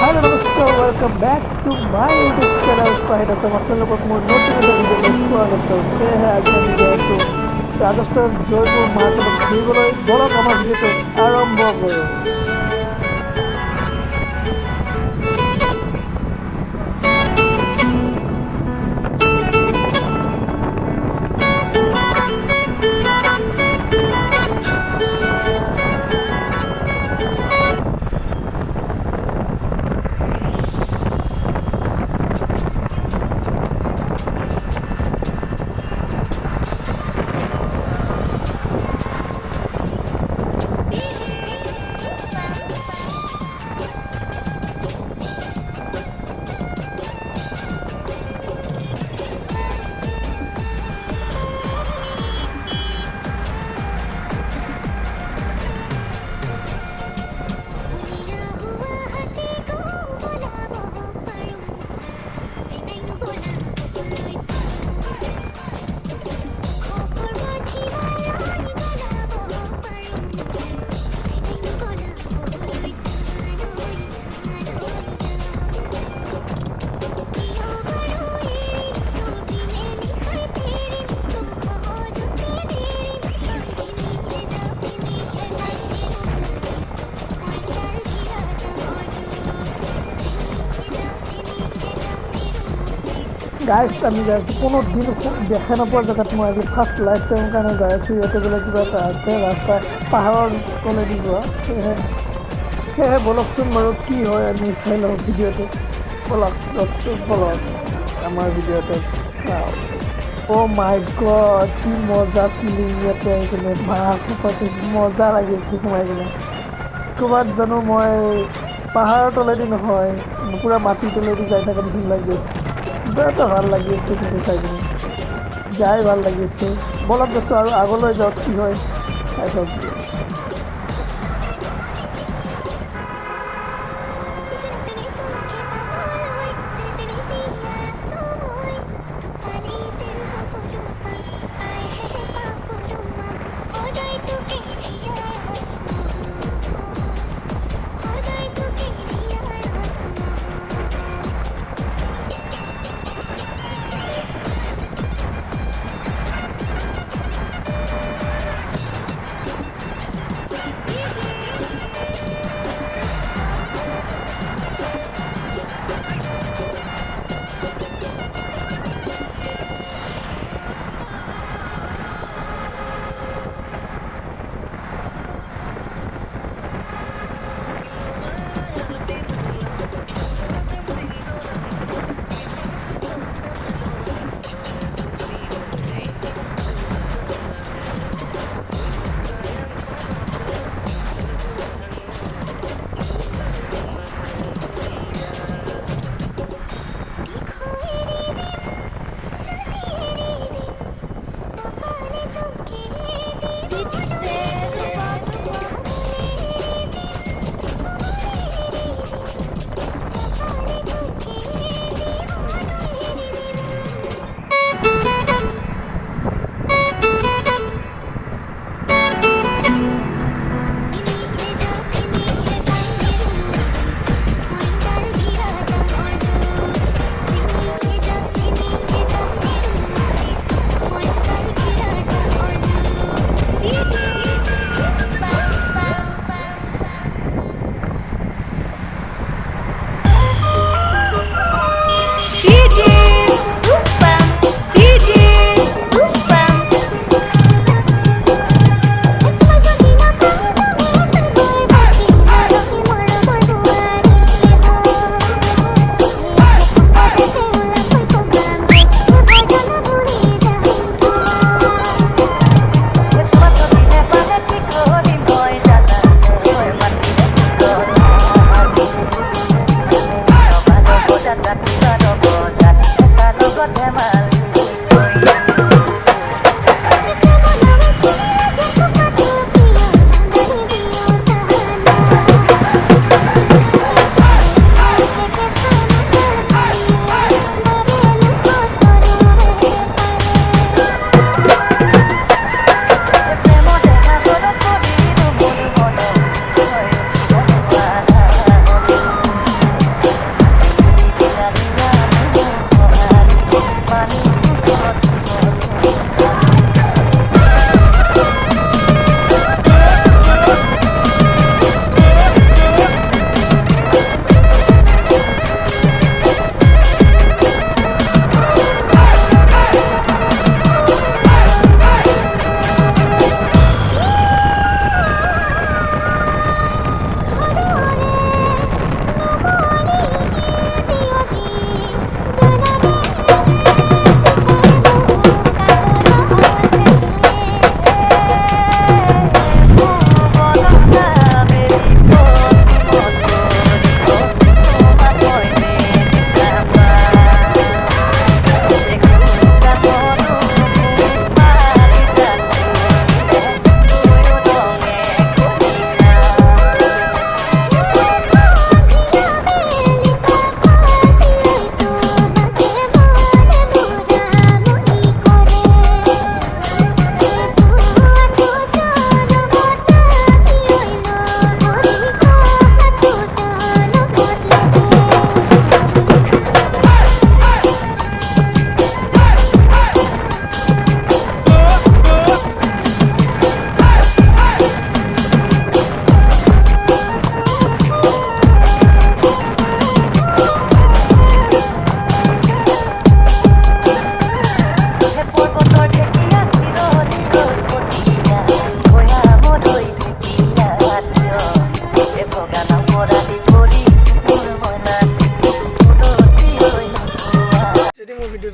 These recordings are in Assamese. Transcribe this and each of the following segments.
Hello, namaskar. Welcome back to my YouTube channel. Sahid asam আপোনালোকক মোৰ নতুন এটা ভিডিঅ'লৈ স্বাগতম। সেয়েহে আজি আমি যাই আছোঁ ৰাজস্থানৰ জয়পুৰ মাৰ্কেটত ঘূৰিবলৈ। বলক আমাৰ ভিডিঅ'টো আৰম্ভ কৰোঁ। গাইজ আমি যাই আছোঁ কোনো দিন দেখা নোপোৱা জেগাত মই আজি ফাৰ্ষ্ট লাইফ টাইমৰ কাৰণে যাই আছোঁ। ইয়াতে বোলে কিবা এটা আছে ৰাস্তা পাহাৰৰ তলেদি যোৱা। সেয়েহে বলকচোন বাৰু কি হয় আমি চাই লওঁ ভিডিঅ'টো। বলক বলক আমাৰ ভিডিঅ'টো চাওঁ। অ' মাই গড, কি মজা ফিলিং ইয়াতে আহি কিনে মজা লাগিছে সোমাই কিনে। ক'ৰবাত জানো মই পাহাৰৰ তলেদি নহয় পূৰা মাটিৰ তলেদি যাই থকা নিচিনা লাগি আছে। কিবা এটা ভাল লাগি আছে কিন্তু চাই কিনে যাই ভাল লাগি আছে। বলক দোস্ত আৰু আগলৈ যাওক, কি হয় চাই চাওক।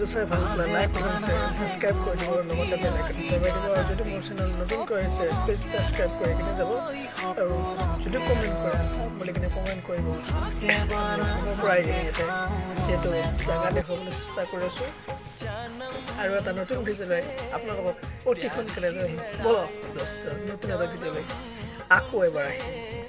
ভিডিঅ'টো চাই ভাল লাগিলে লাইক কমেণ্ট ছাবস্ক্ৰাইব কৰি দিব লগতে বেল আইকনটো দবাই দিব আৰু যদি মোৰ চেনেল নতুনকৈ আহিছে প্লিজ ছাবস্ক্ৰাইব কৰি কিনে যাব আৰু যদি কমেণ্ট কৰে আছাম বুলি কিনে কমেণ্ট কৰিব পৰাই কিনে ইয়াতে যিহেতু জেগা দেখুৱাবলৈ চেষ্টা কৰি আছোঁ আৰু এটা নতুন ভিডিঅ' লৈ আপোনালোকক অতি সোনকালে লৈ আহিম বলক দোস্ত নতুন এটা ভিডিঅ' লৈ আকৌ এবাৰ আহিম